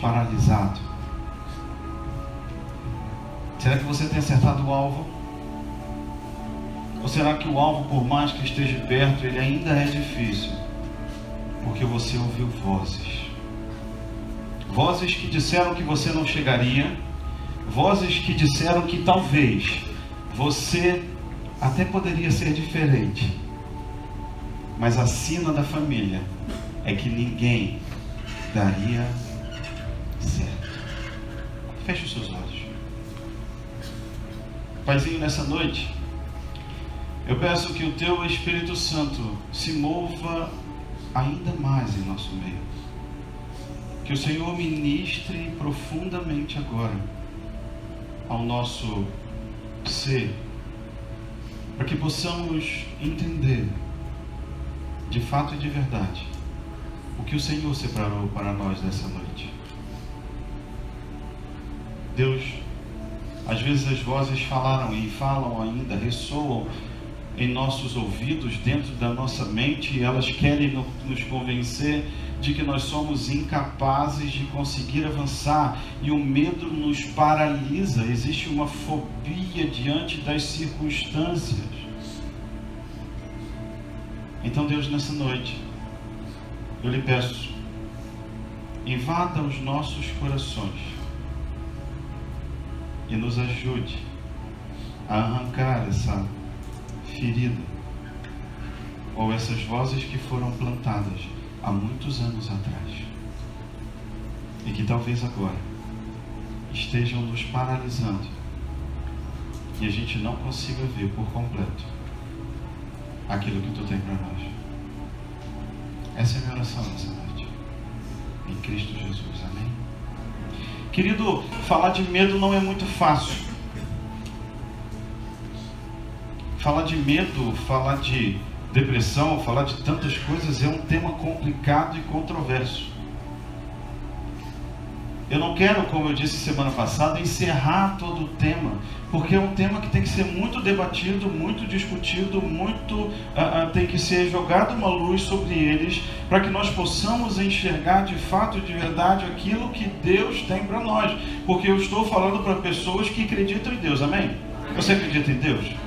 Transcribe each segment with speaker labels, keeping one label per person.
Speaker 1: paralisado? Será que você tem acertado o alvo? Ou será que o alvo, por mais que esteja perto, ele ainda é difícil? Porque você ouviu vozes. Vozes que disseram que você não chegaria. Vozes que disseram que talvez você até poderia ser diferente. Mas a sina da família é que ninguém daria certo. Feche os seus olhos. Paizinho, nessa noite, eu peço que o Teu Espírito Santo se mova ainda mais em nosso meio. Que o Senhor ministre profundamente agora ao nosso ser, para que possamos entender, de fato e de verdade, o que o Senhor separou para nós nessa noite. Deus, às vezes as vozes falaram e falam ainda, ressoam em nossos ouvidos, dentro da nossa mente, e elas querem nos convencer de que nós somos incapazes de conseguir avançar, e o medo nos paralisa. Existe uma fobia diante das circunstâncias. Então, Deus, nessa noite, eu lhe peço, invada os nossos corações e nos ajude a arrancar essa ferida, ou essas vozes que foram plantadas há muitos anos atrás e que talvez agora estejam nos paralisando e a gente não consiga ver por completo aquilo que Tu tem para nós. Essa é a minha oração nessa noite, em Cristo Jesus, amém? Querido, falar de medo não é muito fácil. Falar de medo, falar de depressão, falar de tantas coisas é um tema complicado e controverso. Eu não quero, como eu disse semana passada, encerrar todo o tema, porque é um tema que tem que ser muito debatido, muito discutido, tem que ser jogado uma luz sobre eles, para que nós possamos enxergar de fato e de verdade aquilo que Deus tem para nós. Porque eu estou falando para pessoas que acreditam em Deus, amém? Você acredita em Deus?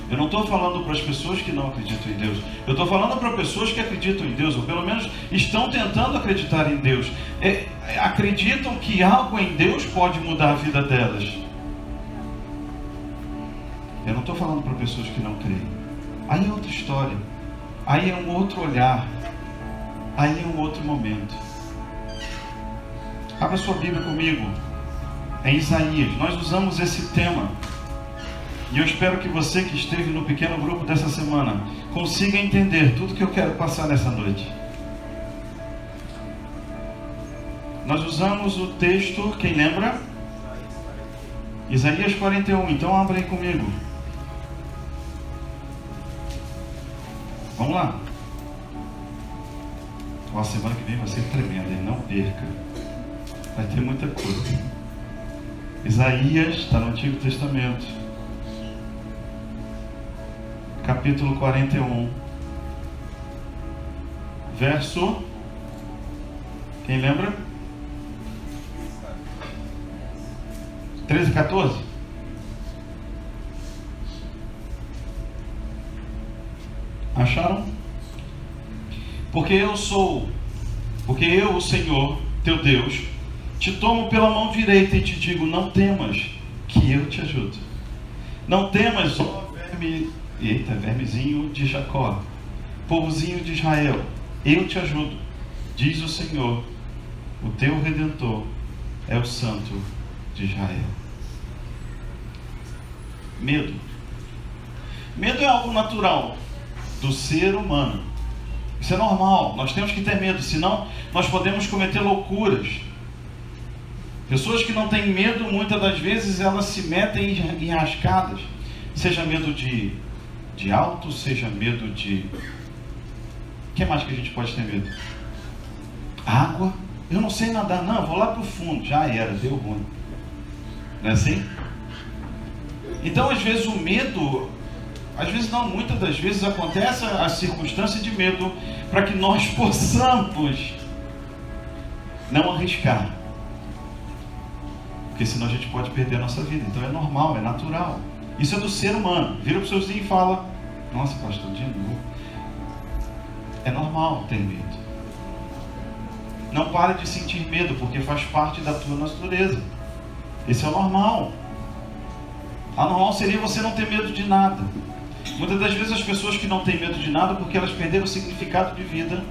Speaker 1: Eu não estou falando para as pessoas que não acreditam em Deus. Eu estou falando para pessoas que acreditam em Deus, ou pelo menos estão tentando acreditar em Deus. Acreditam que algo em Deus pode mudar a vida delas. Eu não estou falando para pessoas que não creem. Aí é outra história. Aí é um outro olhar. Aí é um outro momento. Abra sua Bíblia comigo. Em Isaías. Nós usamos esse tema. E eu espero que você que esteve no pequeno grupo dessa semana consiga entender tudo que eu quero passar nessa noite. Nós usamos o texto, quem lembra? Isaías 41, então abra aí comigo. Vamos lá. A semana que vem vai ser tremenda, e não perca. Vai ter muita coisa. Isaías está no Antigo Testamento. Capítulo 41, verso, quem lembra? 13 e 14? Acharam? Porque eu, o Senhor, teu Deus, te tomo pela mão direita e te digo, não temas, que eu te ajudo. Não temas, ó vermezinho de Jacó, povozinho de Israel, eu te ajudo, diz o Senhor, o teu Redentor é o Santo de Israel. Medo. Medo é algo natural do ser humano. Isso é normal, nós temos que ter medo, senão nós podemos cometer loucuras. Pessoas que não têm medo, muitas das vezes elas se metem em enrascadas. Seja medo de alto, seja medo de... O que mais que a gente pode ter medo? Água. Eu não sei nadar, não, vou lá para o fundo. Já era, deu ruim. Não é assim? Então, às vezes o medo, às vezes não, muitas das vezes acontece a circunstância de medo para que nós possamos não arriscar. Porque senão a gente pode perder a nossa vida. Então é normal, é natural. Isso é do ser humano. Vira para o seu vizinho e fala: nossa, pastor, de novo. É normal ter medo. Não pare de sentir medo, porque faz parte da tua natureza. Esse é o normal. Anormal seria você não ter medo de nada. Muitas das vezes as pessoas que não têm medo de nada, porque elas perderam o significado de vida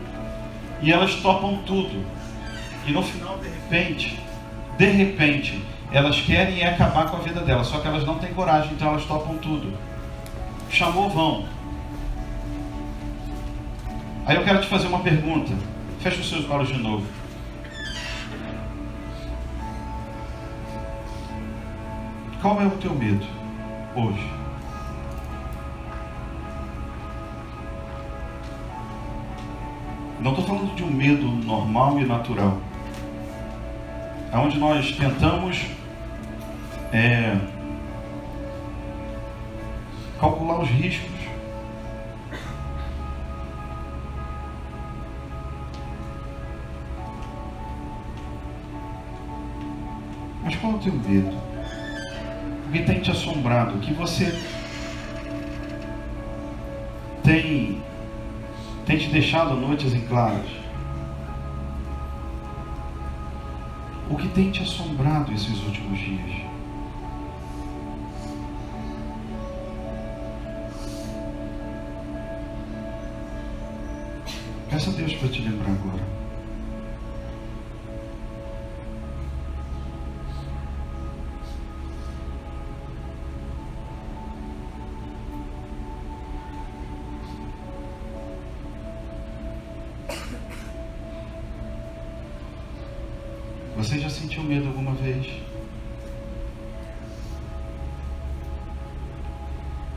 Speaker 1: e elas topam tudo. E no final, de repente, elas querem acabar com a vida delas, só que elas não têm coragem, então elas topam tudo. Chamou, vão. Aí eu quero te fazer uma pergunta. Fecha os seus olhos de novo. Qual é o teu medo hoje? Não estou falando de um medo normal e natural. É onde nós tentamos calcular os riscos. Mas qual é o teu medo? O que tem te assombrado? O que você tem te deixado noites em claras? O que tem te assombrado esses últimos dias? Peça a Deus para te lembrar agora. Você já sentiu medo alguma vez?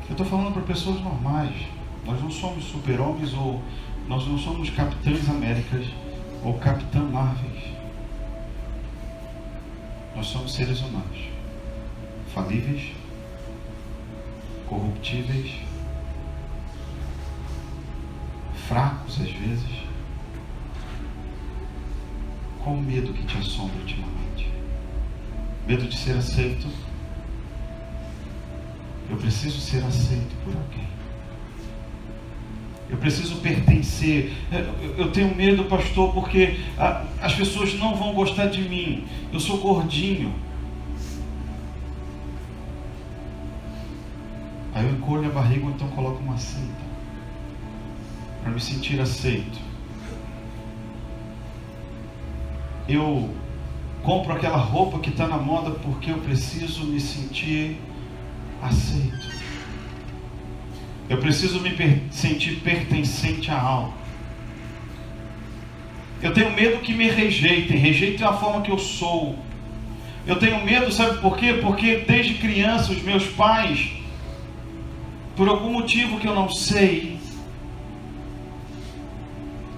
Speaker 1: Eu estou falando para pessoas normais. Nós não somos super-homens, ou nós não somos Capitães Américas ou Capitã Marvels. Nós somos seres humanos, falíveis, corruptíveis, fracos às vezes. Qual o medo que te assombra ultimamente? Medo de ser aceito? Eu preciso ser aceito por alguém. Eu preciso pertencer. Eu tenho medo, pastor, porque as pessoas não vão gostar de mim. Eu sou gordinho. Aí eu encolho a barriga ou então coloco uma cinta para me sentir aceito. Eu compro aquela roupa que está na moda porque eu preciso me sentir aceito. Eu preciso me sentir pertencente a algo. Eu tenho medo que me rejeitem. Rejeitem a forma que eu sou. Eu tenho medo, sabe por quê? Porque desde criança os meus pais, por algum motivo que eu não sei,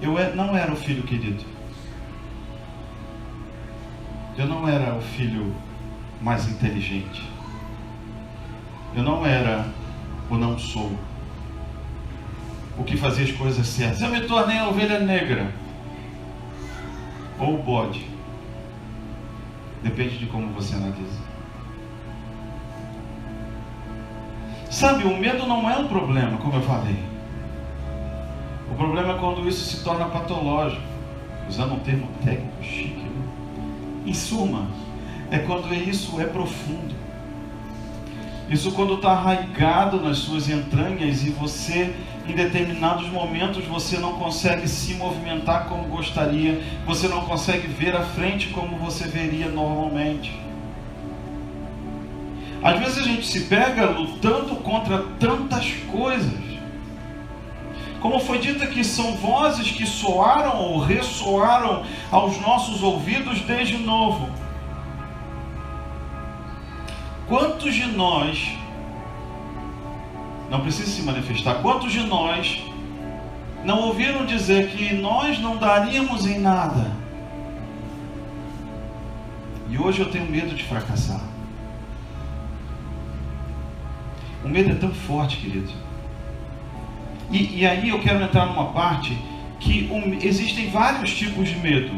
Speaker 1: eu não era o filho querido. Eu não era o filho mais inteligente. Eu não era ou não sou o que fazia as coisas certas. Eu me tornei a ovelha negra ou o bode. Depende de como você analisa. Sabe, o medo não é um problema, como eu falei. O problema é quando isso se torna patológico. Usando um termo técnico chique, né? Em suma, é quando isso é profundo. Isso quando está arraigado nas suas entranhas e você, em determinados momentos, você não consegue se movimentar como gostaria, você não consegue ver à frente como você veria normalmente. Às vezes a gente se pega lutando contra tantas coisas. Como foi dito aqui, são vozes que soaram ou ressoaram aos nossos ouvidos desde novo. Quantos de nós, não precisa se manifestar, quantos de nós não ouviram dizer que nós não daríamos em nada? E hoje eu tenho medo de fracassar. O medo é tão forte, querido. E aí eu quero entrar numa parte que existem vários tipos de medo.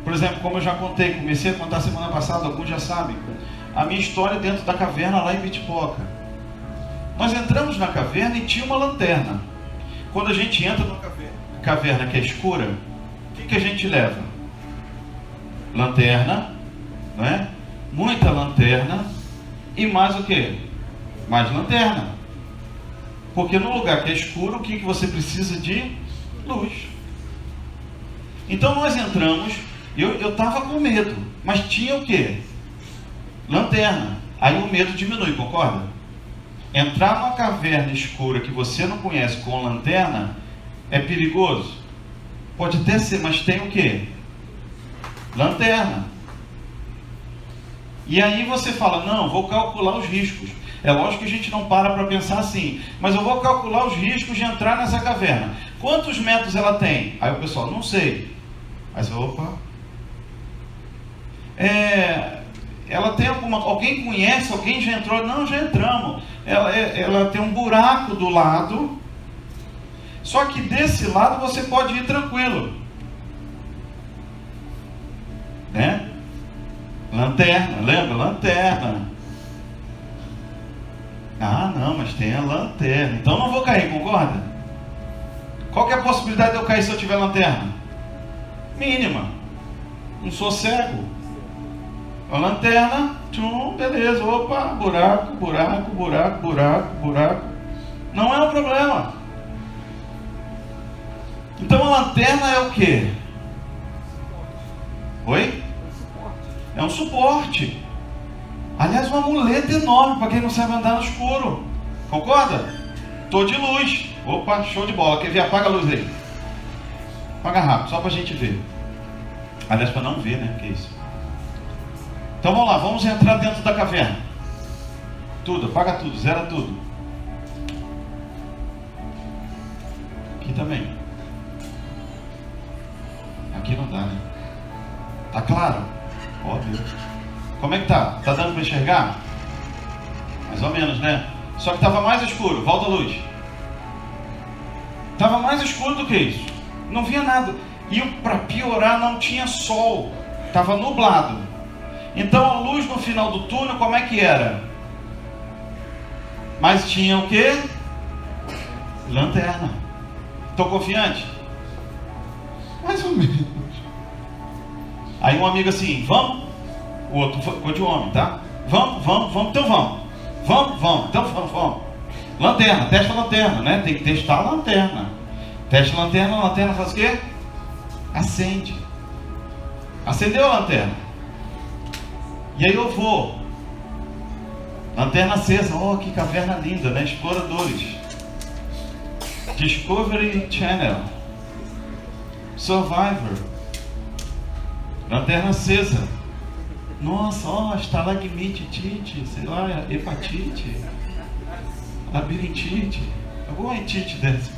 Speaker 1: Por exemplo, como eu já contei, comecei a contar semana passada, alguns já sabem, a minha história dentro da caverna lá em Bitipoca. Nós entramos na caverna e tinha uma lanterna. Quando a gente entra numa caverna que é escura, o que a gente leva? Lanterna, não é? Muita lanterna e mais o que? Mais lanterna. Porque no lugar que é escuro, o que você precisa de? Luz. Então nós entramos, eu estava com medo, mas tinha o que? Lanterna. Aí o medo diminui, concorda? Entrar numa caverna escura que você não conhece com lanterna é perigoso? Pode até ser, mas tem o que? Lanterna. E aí você fala, não, vou calcular os riscos. É lógico que a gente não para pensar assim, mas eu vou calcular os riscos de entrar nessa caverna. Quantos metros ela tem? Aí o pessoal, não sei. Aí você, opa. Ela tem alguém conhece, alguém já entrou? Não, já entramos. Ela tem um buraco do lado, só que desse lado você pode ir tranquilo, né? Lanterna, lembra? Lanterna. Ah, não, mas tem a lanterna, então não vou cair, concorda? Qual que é a possibilidade de eu cair se eu tiver lanterna? Mínima. Não sou cego. A lanterna, tchum, beleza, opa, buraco, buraco, buraco, buraco, buraco. Não é um problema. Então a lanterna é o quê? Oi? É um suporte. Aliás, uma muleta enorme para quem não sabe andar no escuro. Concorda? Tô de luz. Opa, show de bola. Quer ver? Apaga a luz aí. Apaga rápido, só para a gente ver. Aliás, para não ver, né? Que isso? Então vamos lá, vamos entrar dentro da caverna. Tudo, apaga tudo, zera tudo. Aqui também. Aqui não dá, né? Tá claro? Ó Deus. Como é que tá? Tá dando para enxergar? Mais ou menos, né? Só que estava mais escuro, volta a luz. Estava mais escuro do que isso. Não via nada. E para piorar, não tinha sol. Estava nublado. Então a luz no final do túnel, como é que era? Mas tinha o quê? Lanterna. Estou confiante? Mais ou menos. Aí um amigo assim, vamos? O outro ficou de homem, tá? Vamos, então vamos. Vamos, então vamos. Lanterna, testa a lanterna, né? Tem que testar a lanterna. Testa a lanterna faz o quê? Acende. Acendeu a lanterna. E aí eu vou. Lanterna acesa. Oh, que caverna linda, né? Exploradores. Discovery Channel. Survivor. Lanterna acesa. Nossa, ó, estalagmite, tite, sei lá, hepatite, labirintite, alguma entite dessa.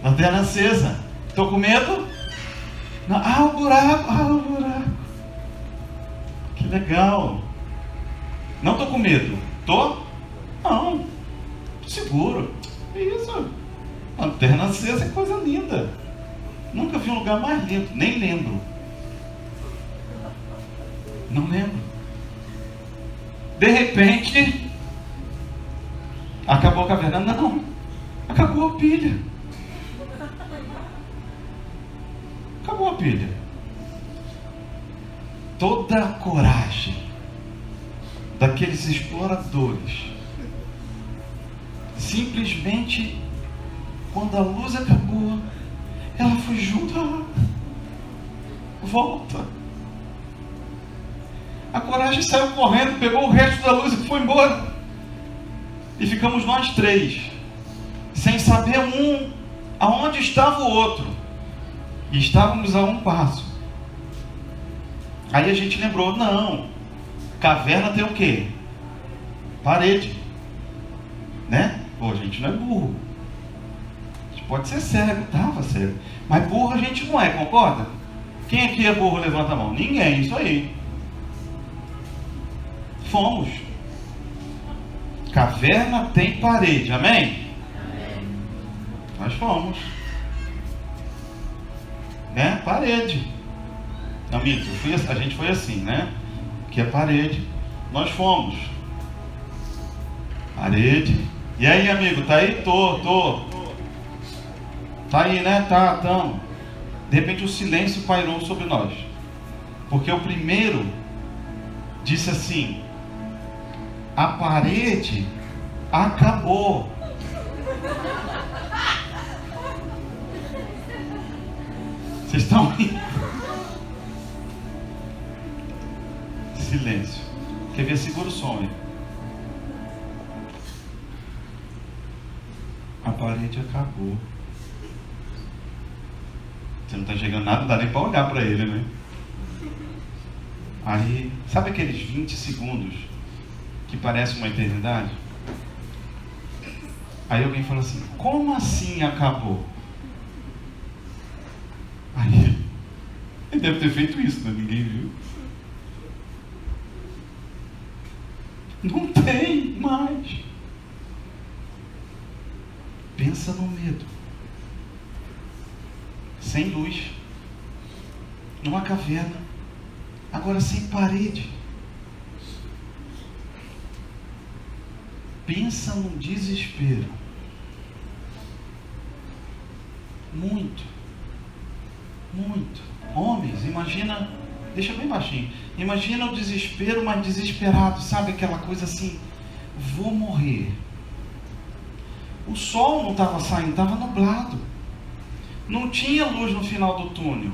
Speaker 1: Lanterna acesa. Estou com medo? Não. Ah, o buraco. Que legal. Não estou com medo. Tô? Não. Tô seguro. É isso. Lanterna acesa é coisa linda. Nunca vi um lugar mais lindo. Nem lembro. Não lembro. De repente, acabou a caverna. Não. Acabou a pilha. Acabou a pilha. Toda a coragem daqueles exploradores, simplesmente, quando a luz acabou, ela foi junto. Volta. A coragem saiu correndo, pegou o resto da luz e foi embora. E ficamos nós três, sem saber aonde estava o outro. E estávamos a um passo. Aí a gente lembrou, não, caverna tem o quê? Parede, né? Pô, a gente não é burro. A gente pode ser cego, tava cego. Mas burro a gente não é, concorda? Quem aqui é burro, levanta a mão. Ninguém, isso aí. Fomos. Caverna tem parede, amém? Amém. Nós fomos. né? Parede. Não, minto, a gente foi assim, né? Que é parede. Nós fomos. Parede. E aí, amigo, tá aí? Tô. Tá aí, né? Tá, tamo. De repente o silêncio pairou sobre nós. Porque o primeiro disse assim: a parede acabou. Vocês estão rindo? Silêncio. Quer ver? Segura o som aí. A parede acabou. Você não está chegando nada, não dá nem para olhar para ele, né? Aí, sabe aqueles 20 segundos que parece uma eternidade? Aí alguém fala assim: como assim acabou? Aí, ele deve ter feito isso, né? Ninguém viu. Não tem mais. Pensa no medo. Sem luz. Numa caverna. Agora sem parede. Pensa no desespero. Muito. Homens, imagina, deixa bem baixinho. Imagina o desespero, mas desesperado, sabe aquela coisa assim: vou morrer. O sol não estava saindo, estava nublado. Não tinha luz no final do túnel.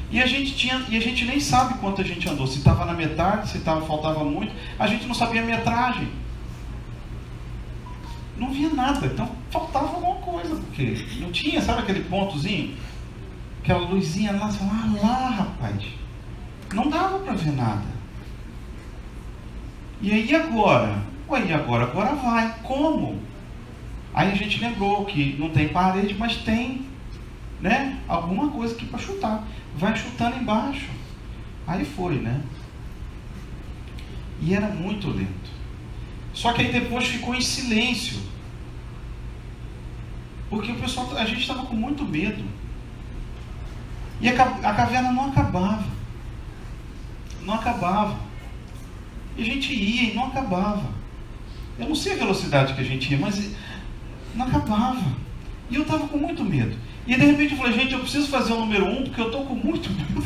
Speaker 1: E a gente nem sabe quanto a gente andou. Se estava na metade, se faltava muito. A gente não sabia a metragem. Não via nada. Então faltava alguma coisa. Porque não tinha, sabe aquele pontozinho? Aquela luzinha lá, rapaz. Não dava para ver nada. E aí agora? Agora vai. Como? Aí a gente lembrou que não tem parede, mas tem, né? Alguma coisa aqui para chutar. Vai chutando embaixo. Aí foi, né? E era muito lento. Só que aí depois ficou em silêncio. Porque a gente estava com muito medo. E a caverna não acabava. Não acabava. E a gente ia e não acabava. Eu não sei a velocidade que a gente ia, mas não acabava. E eu estava com muito medo. E de repente eu falei: gente, eu preciso fazer o número 1 porque eu estou com muito medo.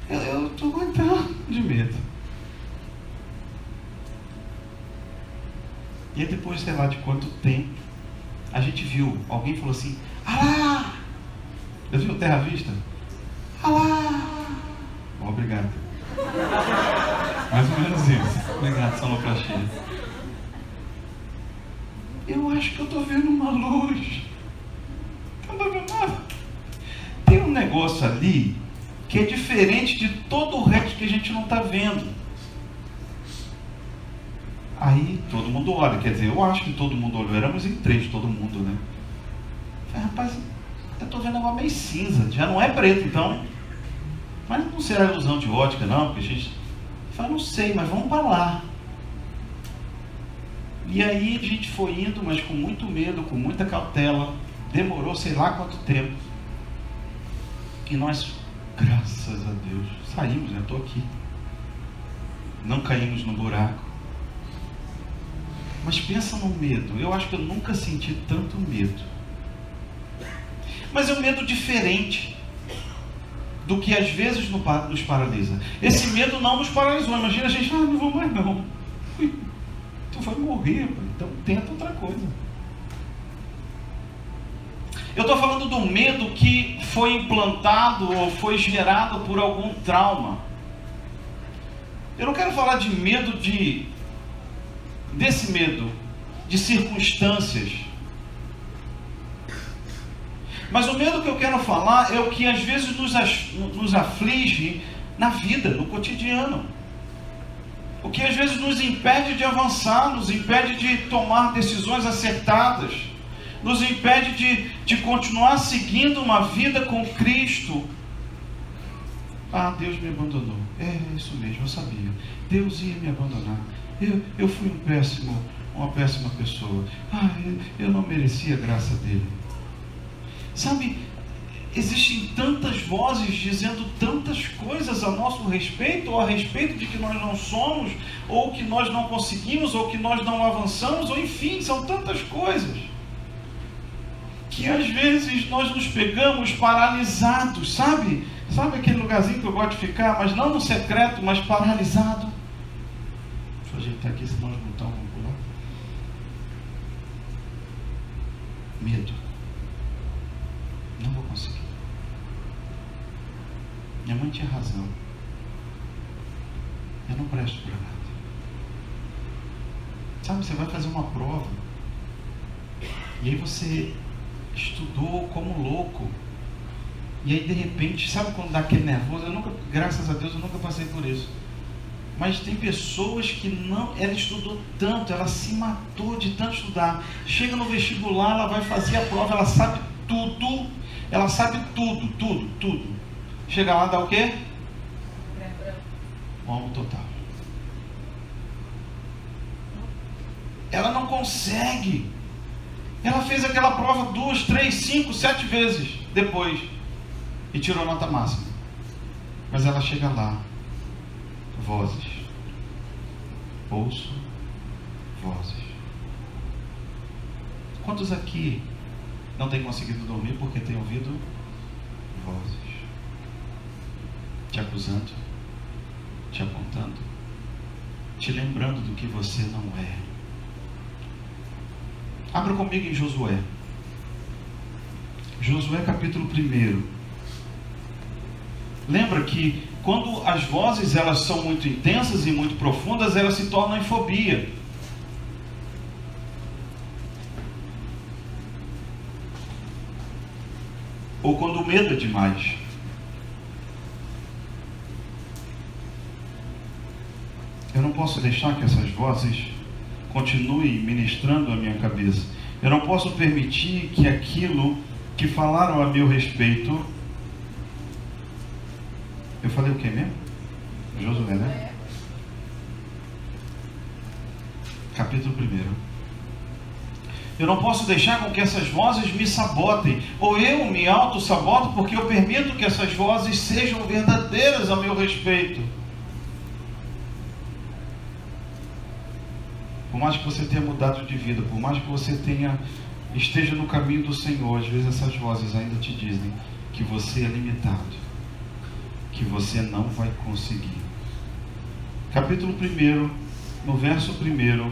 Speaker 1: Eu estou aguentando de medo. E aí depois, sei lá de quanto tempo, a gente viu, alguém falou assim: alá! Eu vi o Terra Vista? Alá! Bom, obrigado. Mais ou menos isso. Obrigado, sonoplastia. Eu acho que eu estou vendo uma luz. Não estou vendo nada. Tem um negócio ali que é diferente de todo o resto que a gente não está vendo. Aí todo mundo olha, quer dizer, eu acho que todo mundo olhou, éramos em 3, todo mundo, né? Falei: rapaz, eu estou vendo algo meio cinza, já não é preto então. Mas não será ilusão de ótica não, porque a gente fala: não sei, mas vamos para lá. E aí a gente foi indo, mas com muito medo, com muita cautela. Demorou sei lá quanto tempo. E nós, graças a Deus, saímos, né? Estou aqui. Não caímos no buraco. Mas pensa no medo. Eu acho que eu nunca senti tanto medo. Mas é um medo diferente do que às vezes nos paralisa. Esse medo não nos paralisou. Imagina a gente: não vou mais não. Tu vai morrer, então tenta outra coisa. Eu estou falando do medo que foi implantado ou foi gerado por algum trauma. Eu não quero falar de medo desse medo de circunstâncias. Mas o medo que eu quero falar é o que às vezes nos aflige na vida, no cotidiano. O que às vezes nos impede de avançar, nos impede de tomar decisões acertadas, nos impede de continuar seguindo uma vida com Cristo. Ah, Deus me abandonou. É isso mesmo, eu sabia. Deus ia me abandonar. Eu fui uma péssima pessoa. Ah, eu não merecia a graça dele. Sabe, existem tantas vozes dizendo tantas coisas a nosso respeito, ou a respeito de que nós não somos, ou que nós não conseguimos, ou que nós não avançamos, ou enfim, são tantas coisas, que às vezes nós nos pegamos paralisados, sabe? Sabe aquele lugarzinho que eu gosto de ficar, mas não no secreto, mas paralisado? Deixa eu ajeitar aqui, senão os botões vão pular. Medo. Não vou conseguir. Minha mãe tinha razão. Eu não presto para nada. Sabe, você vai fazer uma prova e aí você estudou como louco, e aí de repente, sabe quando dá aquele nervoso? Graças a Deus eu nunca passei por isso, mas tem pessoas que não, ela estudou tanto, ela se matou de tanto estudar, chega no vestibular, ela vai fazer a prova, ela sabe tudo, tudo, chega lá, dá o quê? Vamos total. Ela não consegue. Ela fez aquela prova 2, 3, 5, 7 vezes depois e tirou nota máxima. Mas ela chega lá, vozes. Ouço vozes. Quantos aqui não têm conseguido dormir porque têm ouvido vozes? Te acusando, te apontando, te lembrando do que você não é. Abra comigo em Josué. Josué capítulo 1. Lembra que quando as vozes elas são muito intensas e muito profundas, elas se tornam em fobia. Ou quando o medo é demais. Eu não posso deixar que essas vozes continue ministrando a minha cabeça. Eu não posso permitir que aquilo que falaram a meu respeito... Eu falei o que mesmo? Josué, né? Capítulo 1. Eu não posso deixar com que essas vozes me sabotem, ou eu me auto-saboto porque eu permito que essas vozes sejam verdadeiras a meu respeito. Por mais que você tenha mudado de vida, por mais que você esteja no caminho do Senhor, às vezes essas vozes ainda te dizem que você é limitado, que você não vai conseguir. Capítulo 1, no verso 1.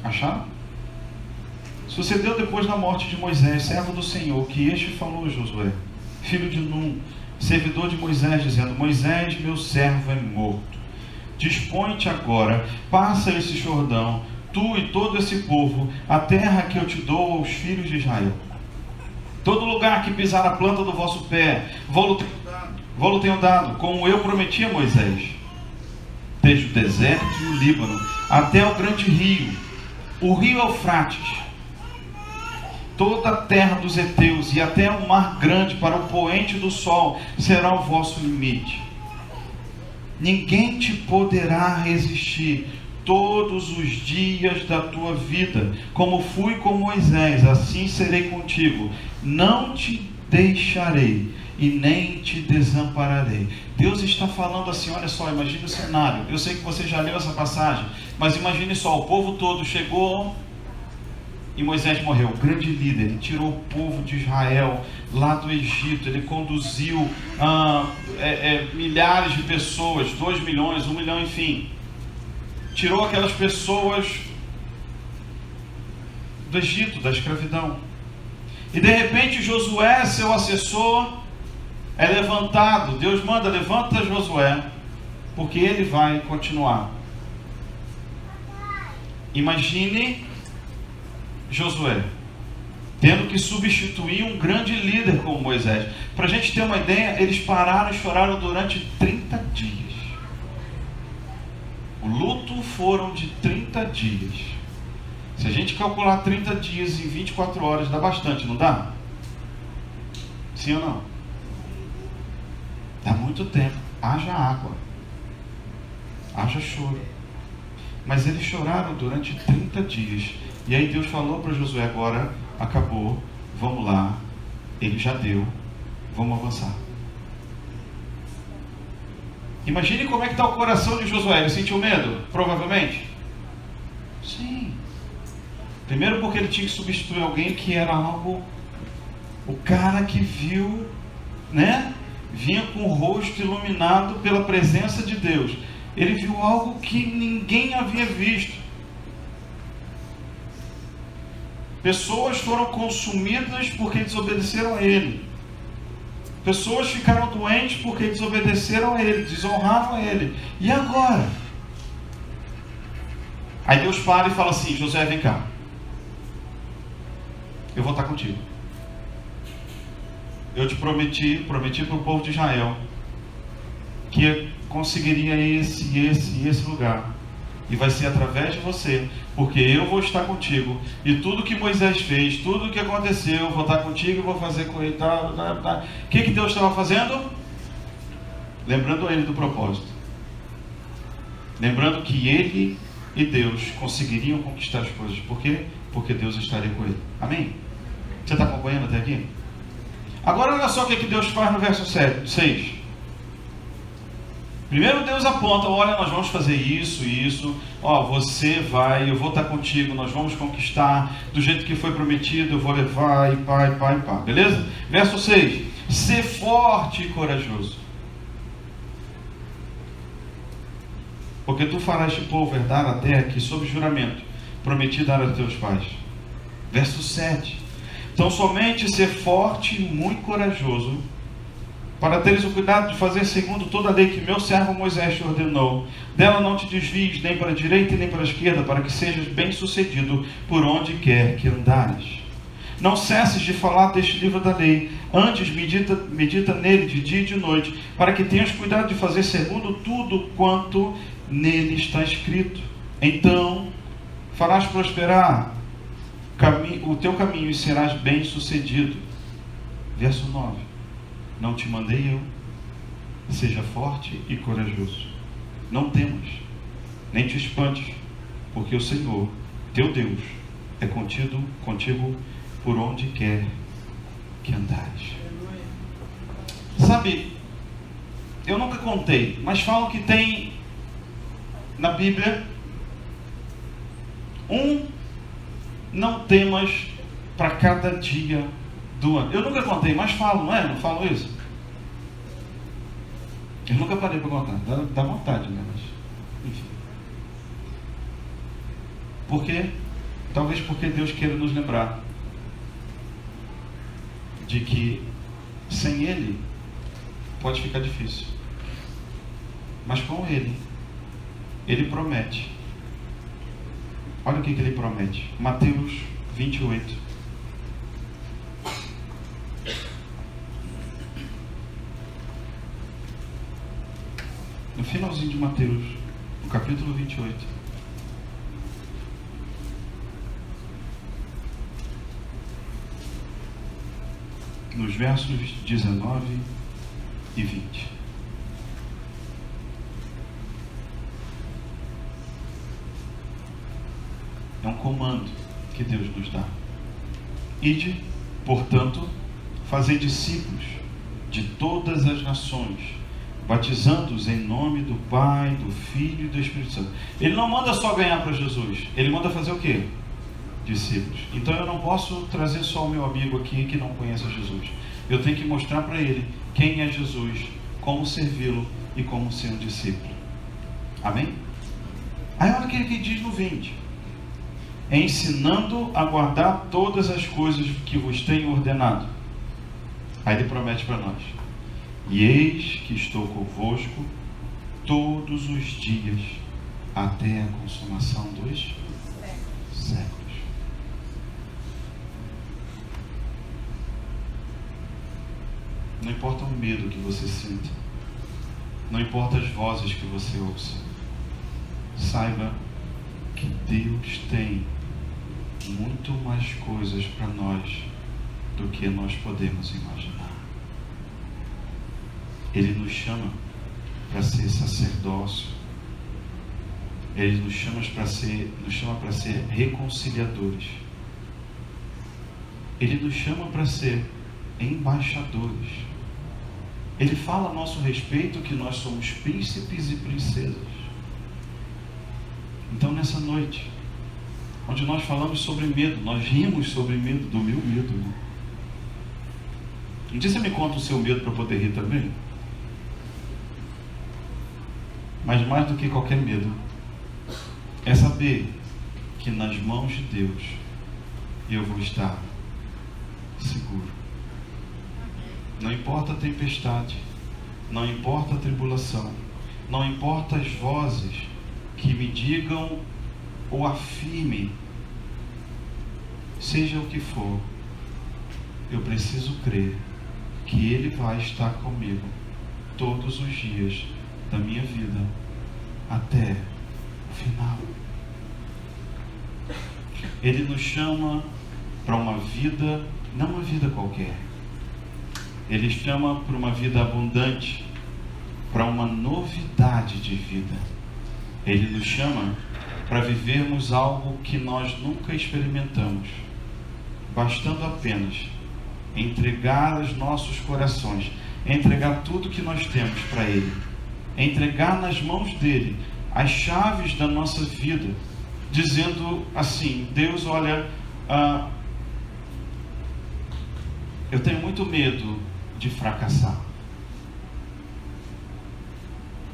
Speaker 1: Acharam? Sucedeu depois da morte de Moisés, servo do Senhor, que este falou a Josué, filho de Num, servidor de Moisés, dizendo: Moisés, meu servo, é morto. Dispõe-te agora, passa esse Jordão, tu e todo esse povo, a terra que eu te dou aos filhos de Israel. Todo lugar que pisar a planta do vosso pé, vou-lo tenho dado, como eu prometi a Moisés. Desde o deserto e o Líbano, até o grande rio, o rio Eufrates, toda a terra dos heteus e até o mar grande para o poente do sol, será o vosso limite. Ninguém te poderá resistir todos os dias da tua vida. Como fui com Moisés, assim serei contigo. Não te deixarei e nem te desampararei. Deus está falando assim, olha só, imagine o cenário. Eu sei que você já leu essa passagem, mas imagine só, o povo todo chegou e Moisés morreu, o grande líder. Ele tirou o povo de Israel lá do Egito, ele conduziu milhares de pessoas, 2 milhões, 1 milhão, enfim. Tirou aquelas pessoas do Egito, da escravidão. E de repente Josué, seu assessor, é levantado. Deus manda, levanta Josué, porque ele vai continuar. Imagine Josué tendo que substituir um grande líder como Moisés. Para a gente ter uma ideia, eles pararam e choraram durante 30 dias. O luto foram de 30 dias. Se a gente calcular 30 dias em 24 horas, dá bastante, não dá? Sim ou não? Dá muito tempo. Haja água, haja choro. Mas eles choraram durante 30 dias. E aí Deus falou para Josué: agora acabou, vamos lá, ele já deu, vamos avançar. Imagine como é que está o coração de Josué. Ele sentiu medo? Provavelmente. Sim. Primeiro porque ele tinha que substituir alguém que era algo... O cara que viu, né? Vinha com o rosto iluminado pela presença de Deus. Ele viu algo que ninguém havia visto. Pessoas foram consumidas porque desobedeceram a ele. Pessoas ficaram doentes porque desobedeceram a ele, desonraram a ele. E agora? Aí Deus para e fala assim: Josué, vem cá. Eu vou estar contigo. Eu te prometi para o povo de Israel que conseguiria esse lugar. E vai ser através de você, porque eu vou estar contigo. E tudo que Moisés fez, tudo que aconteceu, eu vou estar contigo e vou fazer com ele. O que Deus estava fazendo? Lembrando ele do propósito. Lembrando que ele e Deus conseguiriam conquistar as coisas. Por quê? Porque Deus estaria com ele. Amém? Você está acompanhando até aqui? Agora olha só o que Deus faz no verso 6. Primeiro Deus aponta: olha, nós vamos fazer isso, você vai, eu vou estar contigo, nós vamos conquistar, do jeito que foi prometido, eu vou levar, e pá, beleza? Verso 6, ser forte e corajoso, porque tu farás este povo herdar a terra que sob juramento prometi dar a teus pais. Verso 7, então somente ser forte e muito corajoso, para teres o cuidado de fazer segundo toda a lei que meu servo Moisés te ordenou. Dela não te desvies nem para a direita nem para a esquerda, para que sejas bem sucedido por onde quer que andares. Não cesses de falar deste livro da lei, antes medita nele de dia e de noite, para que tenhas cuidado de fazer segundo tudo quanto nele está escrito. Então farás prosperar o teu caminho e serás bem sucedido. Verso 9, não te mandei eu? Seja forte e corajoso. Não temas, nem te espantes, porque o Senhor, teu Deus, é contigo por onde quer que andares. Sabe, eu nunca contei, mas falam que tem na Bíblia não temas para cada dia do ano. Eu nunca contei, mas falo, não é? Não falo isso? Eu nunca parei para contar. Dá vontade, né? Mas, enfim. Por quê? Talvez porque Deus queira nos lembrar de que sem Ele pode ficar difícil. Mas com Ele promete. Olha o que Ele promete. Mateus 28. No finalzinho de Mateus, no capítulo 28. Nos versos 19 e 20. É um comando que Deus nos dá. Ide, portanto, fazei discípulos de todas as nações, batizando-os em nome do Pai, do Filho e do Espírito Santo. Ele não manda só ganhar para Jesus, ele manda fazer o quê? Discípulos. Então eu não posso trazer só o meu amigo aqui que não conhece Jesus. Eu tenho que mostrar para ele quem é Jesus, como servi-lo e como ser um discípulo. Amém? Aí olha o que ele diz no 20. Ensinando a guardar todas as coisas que vos tenho ordenado. Aí ele promete para nós: e eis que estou convosco todos os dias, até a consumação dos séculos. Não importa o medo que você sinta, não importa as vozes que você ouça, saiba que Deus tem muito mais coisas para nós do que nós podemos imaginar. Ele nos chama para ser sacerdócio. Ele nos chama para ser reconciliadores. Ele nos chama para ser embaixadores. Ele fala a nosso respeito que nós somos príncipes e princesas. Então, nessa noite, onde nós falamos sobre medo, nós rimos sobre medo, do meu medo. Um dia você me conta o seu medo para eu poder rir também? Mas mais do que qualquer medo, é saber que nas mãos de Deus eu vou estar seguro. Não importa a tempestade, não importa a tribulação, não importa as vozes que me digam ou afirmem, seja o que for, eu preciso crer que Ele vai estar comigo todos os dias da minha vida até o final. Ele nos chama para uma vida, não uma vida qualquer. Ele chama para uma vida abundante, para uma novidade de vida. Ele nos chama para vivermos algo que nós nunca experimentamos, bastando apenas entregar os nossos corações, entregar tudo que nós temos para Ele, entregar nas mãos dEle as chaves da nossa vida, dizendo assim: Deus, olha, eu tenho muito medo de fracassar,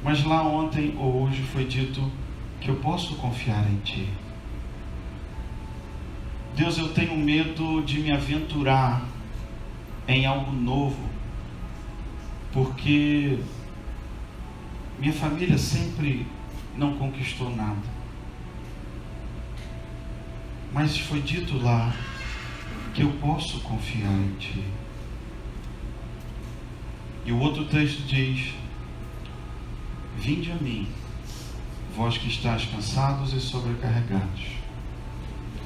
Speaker 1: mas lá ontem ou hoje foi dito que eu posso confiar em Ti. Deus, eu tenho medo de me aventurar em algo novo, porque minha família sempre não conquistou nada. Mas foi dito lá que eu posso confiar em Ti. E o outro texto diz: vinde a mim, vós que estáis cansados e sobrecarregados,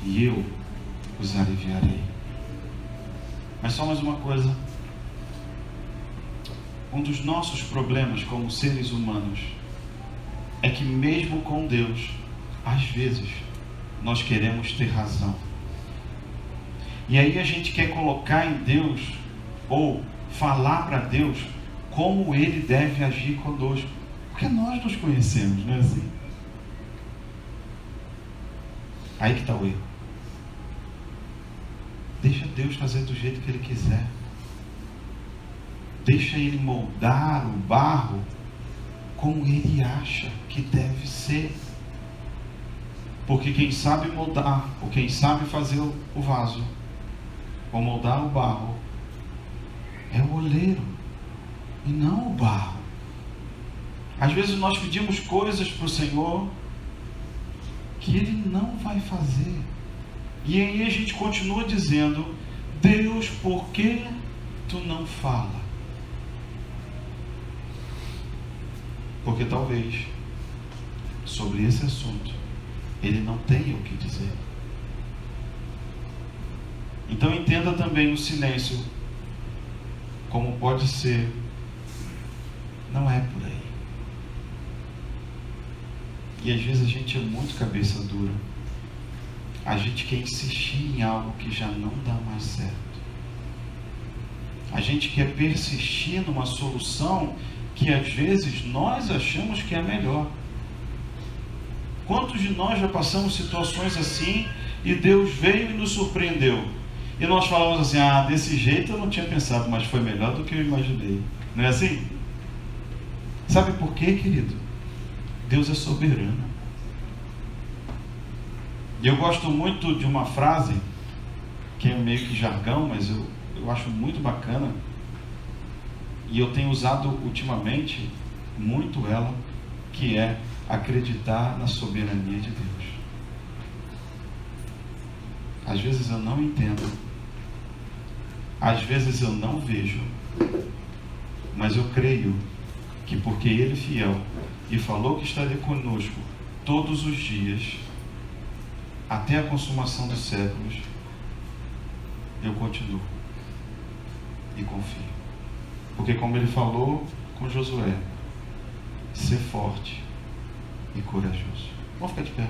Speaker 1: e eu os aliviarei. Mas só mais uma coisa: um dos nossos problemas como seres humanos é que mesmo com Deus, às vezes, nós queremos ter razão. E aí a gente quer colocar em Deus, ou falar para Deus, como Ele deve agir conosco. Porque nós nos conhecemos, não é assim? Aí que está o erro. Deixa Deus fazer do jeito que Ele quiser. Deixa Ele moldar o barro como Ele acha que deve ser. Porque quem sabe moldar, ou quem sabe fazer o vaso, ou moldar o barro, é o oleiro, e não o barro. Às vezes nós pedimos coisas para o Senhor que Ele não vai fazer. E aí a gente continua dizendo: Deus, por que Tu não fala? Porque talvez sobre esse assunto Ele não tenha o que dizer. Então entenda também o silêncio como pode ser: não é por aí. E às vezes a gente é muito cabeça dura. A gente quer insistir em algo que já não dá mais certo. A gente quer persistir numa solução que às vezes nós achamos que é melhor. Quantos de nós já passamos situações assim e Deus veio e nos surpreendeu? E nós falamos assim: desse jeito eu não tinha pensado, mas foi melhor do que eu imaginei. Não é assim? Sabe por quê, querido? Deus é soberano. E eu gosto muito de uma frase, que é meio que jargão, mas eu acho muito bacana. E eu tenho usado ultimamente muito ela, que é acreditar na soberania de Deus. Às vezes eu não entendo, às vezes eu não vejo, mas eu creio que porque Ele é fiel e falou que estaria conosco todos os dias, até a consumação dos séculos, eu continuo e confio. Porque como Ele falou com Josué, ser forte e corajoso. Vamos ficar de pé.